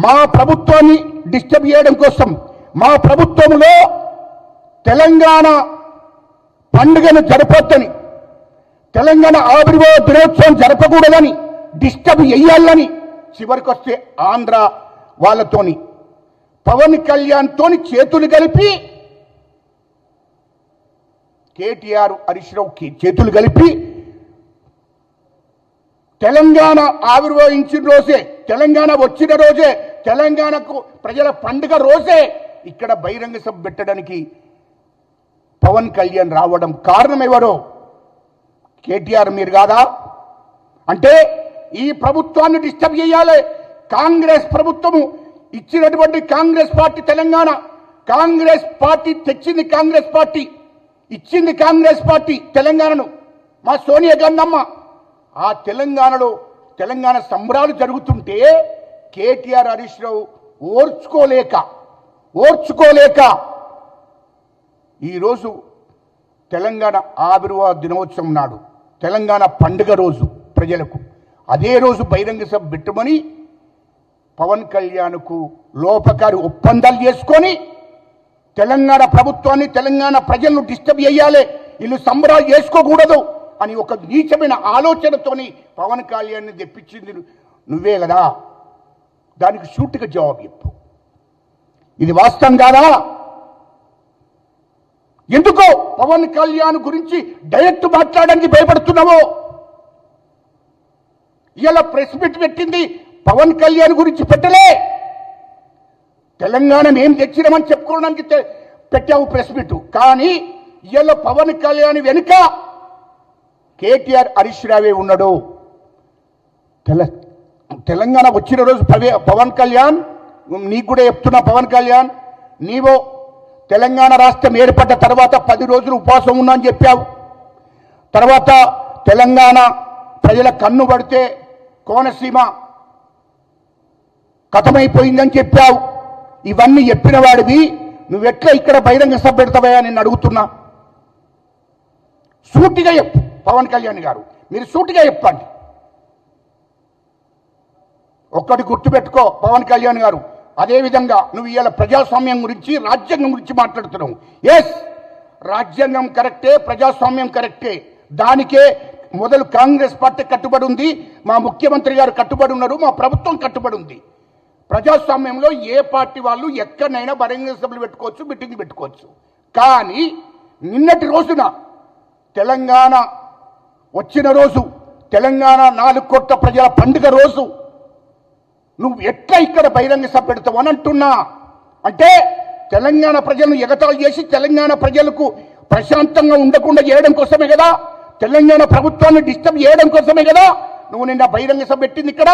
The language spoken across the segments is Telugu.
మా ప్రభుత్వాన్ని డిస్టర్బ్ చేయడం కోసం, మా ప్రభుత్వంలో తెలంగాణ పండుగను జరపొద్దని, తెలంగాణ ఆవిర్భావ దినోత్సవం జరపకూడదని, డిస్టర్బ్ చేయాలని చివరికి వస్తే ఆంధ్ర వాళ్ళతోని పవన్ కళ్యాణ్ తోని చేతులు కలిపి కేటీఆర్ హరీష్ రావుకి చేతులు కలిపి తెలంగాణ ఆవిర్భవించిన రోజే, తెలంగాణ వచ్చిన రోజే, తెలంగాణకు ప్రజల పండుగ రోజే ఇక్కడ బహిరంగ సభ పెట్టడానికి పవన్ కళ్యాణ్ రావడం కారణం ఎవరో? కేటీఆర్ మీరు కాదా? అంటే ఈ ప్రభుత్వాన్ని డిస్టర్బ్ చేయాలి. కాంగ్రెస్ ప్రభుత్వము ఇచ్చినటువంటి కాంగ్రెస్ పార్టీ, తెలంగాణ కాంగ్రెస్ పార్టీ తెచ్చింది, కాంగ్రెస్ పార్టీ ఇచ్చింది, కాంగ్రెస్ పార్టీ తెలంగాణను మా సోనియా గాంధీ. ఆ తెలంగాణలో తెలంగాణ సంబరాలు జరుగుతుంటే కేటీఆర్ హరీష్ రావు ఓర్చుకోలేక ఈరోజు తెలంగాణ ఆవిర్భావ దినోత్సవం నాడు, తెలంగాణ పండుగ రోజు ప్రజలకు అదే రోజు బహిరంగ సభ పెట్టమని పవన్ కళ్యాణ్కు లోపకారి ఒప్పందాలు చేసుకొని తెలంగాణ ప్రభుత్వాన్ని, తెలంగాణ ప్రజలను డిస్టర్బ్ చేయాలి, వీళ్ళు సంబరాలు చేసుకోకూడదు అని ఒక నీచమైన ఆలోచనతోని పవన్ కళ్యాణ్ని తెప్పించింది నువ్వే కదా. దానికి సూటిగా జవాబు చెప్పు. ఇది వాస్తవం కాదా? ఎందుకో పవన్ కళ్యాణ్ గురించి డైరెక్ట్ మాట్లాడడానికి భయపడుతున్నావో? ఇలా ప్రెస్ మీట్ పెట్టింది పవన్ కళ్యాణ్ గురించి పెట్టలే, తెలంగాణ ఏం తెచ్చినామని చెప్పుకోవడానికి పెట్టావు ప్రెస్ మీట్. కానీ ఇలా పవన్ కళ్యాణ్ వెనుక కేటీఆర్ హరీష్ రావే ఉన్నాడు. తెలంగాణ వచ్చిన రోజు పవన్ కళ్యాణ్, నీకు కూడా చెప్తున్నా, పవన్ కళ్యాణ్ నీవో తెలంగాణ రాష్ట్రం ఏర్పడ్డ తర్వాత 10 రోజులు ఉపవాసం ఉన్నా అని చెప్పావు. తర్వాత తెలంగాణ ప్రజల కన్ను పడితే కోనసీమ కథమైపోయిందని చెప్పావు. ఇవన్నీ చెప్పిన వాడివి నువ్వెట్లా ఇక్కడ బహిరంగ సభ పెడతావా నేను అడుగుతున్నా. సూటిగా చెప్పు పవన్ కళ్యాణ్ గారు, మీరు సూటిగా చెప్పండి. ఒక్కటి గుర్తుపెట్టుకో పవన్ కళ్యాణ్ గారు, అదేవిధంగా నువ్వు ఇవాళ ప్రజాస్వామ్యం గురించి, రాజ్యాంగం గురించి మాట్లాడుతున్నావు. ఎస్, రాజ్యాంగం కరెక్టే, ప్రజాస్వామ్యం కరెక్టే. దానికే మొదలు కాంగ్రెస్ పార్టీ కట్టుబడి ఉంది, మా ముఖ్యమంత్రి గారు కట్టుబడి ఉన్నారు, మా ప్రభుత్వం కట్టుబడి ఉంది. ప్రజాస్వామ్యంలో ఏ పార్టీ వాళ్ళు ఎక్కడైనా బహిరంగ సభలు పెట్టుకోవచ్చు, మీటింగ్ పెట్టుకోవచ్చు. కానీ నిన్నటి రోజున తెలంగాణ వచ్చిన రోజు, తెలంగాణ 4 కోట్ల ప్రజల పండుగ రోజు నువ్వు ఎట్లా ఇక్కడ బహిరంగ సభ పెడతావు అని అంటున్నా. అంటే తెలంగాణ ప్రజలను ఎగతాళి చేసి తెలంగాణ ప్రజలకు ప్రశాంతంగా ఉండకుండా చేయడం కోసమే కదా, తెలంగాణ ప్రభుత్వాన్ని డిస్టర్బ్ చేయడం కోసమే కదా నువ్వు నిన్న బహిరంగ సభ పెట్టింది. ఇక్కడ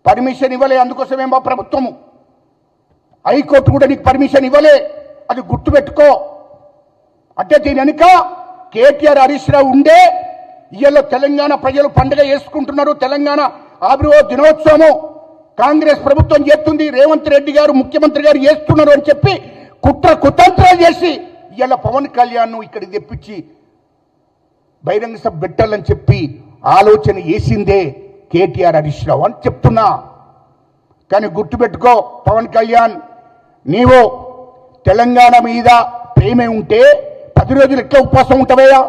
పర్మిషన్ ఇవ్వలే, అందుకోసమే మా ప్రభుత్వము, హైకోర్టు కూడా నీకు పర్మిషన్ ఇవ్వలే, అది గుర్తుపెట్టుకో. అంటే దీని వెనుక కేటీఆర్ హరీష్ రావు ఉండే ఇవాళ తెలంగాణ ప్రజలు పండుగ చేసుకుంటున్నారు. తెలంగాణ ఆవిర్భావ దినోత్సవము కాంగ్రెస్ ప్రభుత్వం చేస్తుంది, రేవంత్ రెడ్డి గారు ముఖ్యమంత్రి గారు చేస్తున్నారు అని చెప్పి కుతంత్రాలు చేసి ఇవాళ పవన్ కళ్యాణ్ ఇక్కడికి తెప్పించి బహిరంగ సభ పెట్టాలని చెప్పి ఆలోచన చేసిందే కేటీఆర్ హరీష్ రావు అని చెప్తున్నా. కానీ గుర్తుపెట్టుకో పవన్ కళ్యాణ్, నీవు తెలంగాణ మీద ప్రేమే ఉంటే 10 రోజులు ఎట్లా ఉపవాసం ఉంటావయ్యా?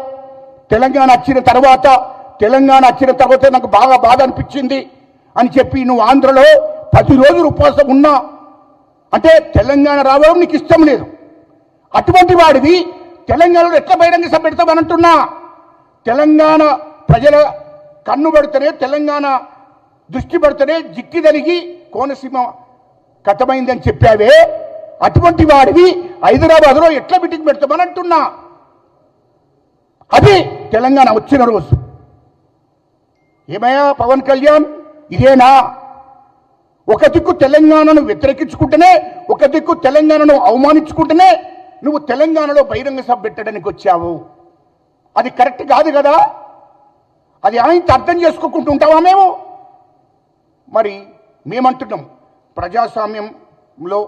తెలంగాణ వచ్చిన తర్వాత నాకు బాగా బాధ అనిపించింది అని చెప్పి నువ్వు ఆంధ్రలో 10 రోజులు ఉపవాసం ఉన్నా అంటే తెలంగాణ రావడం నీకు ఇష్టం లేదు. అటువంటి వాడివి తెలంగాణలో ఎట్లా బహిరంగ సభ పెడతామని అంటున్నా. తెలంగాణ ప్రజల కన్ను పడితేనే, తెలంగాణ దృష్టి పడితేనే జిక్కి తలిగి కోనసీమ కథమైందని చెప్పావే, అటువంటి వాడివి హైదరాబాద్లో ఎట్లా మీటింగ్ పెడతామని అంటున్నా. అది తెలంగాణ వచ్చిన రోజు. ఏమయ్యా పవన్ కళ్యాణ్, ఇదేనా? ఒక దిక్కు తెలంగాణను వ్యతిరేకించుకుంటేనే, ఒక దిక్కు తెలంగాణను అవమానించుకుంటేనే నువ్వు తెలంగాణలో బహిరంగ సభ పెట్టడానికి వచ్చావు. అది కరెక్ట్ కాదు కదా. అది ఆయనతో అర్థం చేసుకోకుండా ఉంటావా మేము? మరి మేమంటున్నాం, ప్రజాస్వామ్యంలో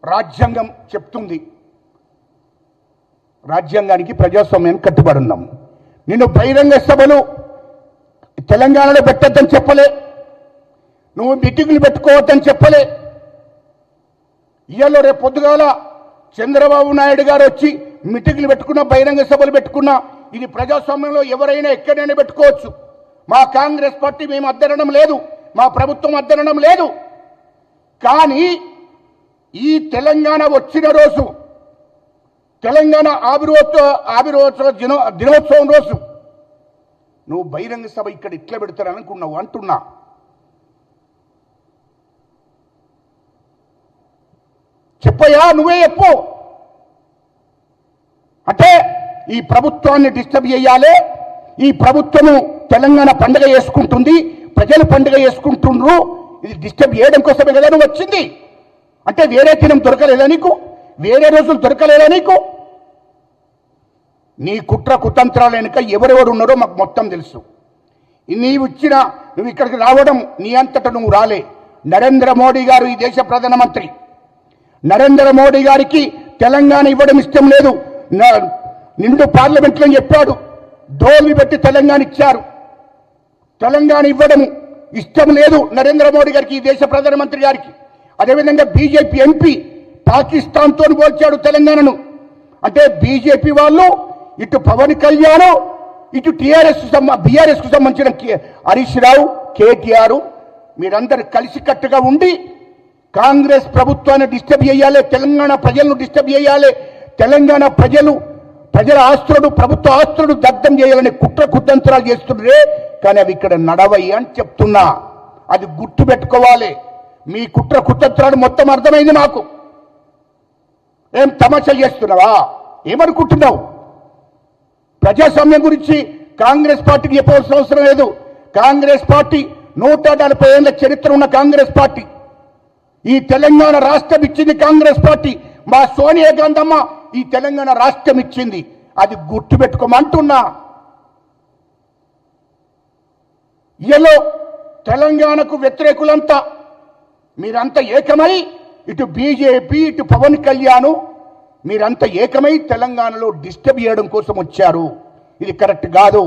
రాజ్యాంగం చెప్తుంది, రాజ్యాంగానికి ప్రజాస్వామ్యానికి కట్టుబడి ఉన్నాం. నిన్ను బహిరంగ సభలు తెలంగాణలో పెట్టద్దని చెప్పలే, నువ్వు మీటింగులు పెట్టుకోవద్దని చెప్పలే. ఇవాళ రేపు పొద్దుగాల చంద్రబాబు నాయుడు గారు వచ్చి మీటింగులు పెట్టుకున్నా, బహిరంగ సభలు పెట్టుకున్నా, ఇది ప్రజాస్వామ్యంలో ఎవరైనా ఎక్కడైనా పెట్టుకోవచ్చు. మా కాంగ్రెస్ పార్టీ మేము అద్దనడం లేదు, మా ప్రభుత్వం అద్దనడం లేదు. కానీ ఈ తెలంగాణ వచ్చిన రోజు, తెలంగాణ ఆవిర్భావ దినోత్సవం రోజు నువ్వు బహిరంగ సభ ఇక్కడ ఇట్లా పెడతారనుకున్నావు అంటున్నా. చెప్పయ్యా, నువ్వే చెప్పు. అంటే ఈ ప్రభుత్వాన్ని డిస్టర్బ్ చేయాలి, ఈ ప్రభుత్వము తెలంగాణ పండుగ చేసుకుంటుంది, ప్రజలు పండుగ చేసుకుంటుండ్రు, ఇది డిస్టర్బ్ చేయడం కోసమే కదా నువ్వు వచ్చింది. అంటే వేరే దినం దొరకలేదా నీకు? వేరే రోజులు దొరకలేదా నీకు? నీ కుట్ర కుతంత్రాలు వెనుక ఎవరెవరు ఉన్నారో మాకు మొత్తం తెలుసు. నువ్వు ఇక్కడికి రావడం నీ అంతటా నువ్వు రాలే. నరేంద్ర మోడీ గారు ఈ దేశ ప్రధానమంత్రి. నరేంద్ర మోడీ గారికి తెలంగాణ ఇవ్వడం ఇష్టం లేదు. నిండు పార్లమెంట్లో చెప్పాడు, డోల్ని పెట్టి తెలంగాణ ఇచ్చారు. తెలంగాణ ఇవ్వడం ఇష్టం లేదు నరేంద్ర మోడీ గారికి, ఈ దేశ ప్రధానమంత్రి గారికి. అదేవిధంగా బీజేపీ ఎంపీ పాకిస్తాన్తో పోల్చాడు తెలంగాణను. అంటే బీజేపీ వాళ్ళు ఇటు పవన్ కళ్యాణ్, ఇటు బీఆర్ఎస్కు సంబంధించిన హరీష్ రావు, కేటీఆర్ మీరందరూ కలిసికట్టుగా ఉండి కాంగ్రెస్ ప్రభుత్వాన్ని డిస్టర్బ్ చేయాలి, తెలంగాణ ప్రజలను డిస్టర్బ్ చేయాలి, తెలంగాణ ప్రజల ఆస్తులను, ప్రభుత్వ ఆస్తులను దగ్ధం చేయాలని కుట్ర కుతంత్రాలు చేస్తుండ్రే. కానీ అవి ఇక్కడ నడవయ్యి అని చెప్తున్నా. అది గుర్తు పెట్టుకోవాలి. మీ కుట్ర కుతంత్రాలు మొత్తం అర్థమైంది మాకు. ఏం తమాషాలు చేస్తున్నావా? ఏమనుకుంటున్నావు? ప్రజాస్వామ్యం గురించి కాంగ్రెస్ పార్టీకి చెప్పవలసిన అవసరం లేదు. కాంగ్రెస్ పార్టీ 140 ఏళ్ల చరిత్ర ఉన్న కాంగ్రెస్ పార్టీ. ఈ తెలంగాణ రాష్ట్రం ఇచ్చింది కాంగ్రెస్ పార్టీ. మా సోనియా గాంధమ్మ ఈ తెలంగాణ రాష్ట్రం ఇచ్చింది. అది గుర్తుపెట్టుకోమంటున్నా. ఇలా తెలంగాణకు వ్యతిరేకులంతా మీరంతా ఏకమై, ఇటు బీజేపీ, ఇటు పవన్ కళ్యాణ్ మీరంతా ఏకమై తెలంగాణలో డిస్టర్బ్ చేయడం కోసం వచ్చారు. ఇది కరెక్ట్ కాదు.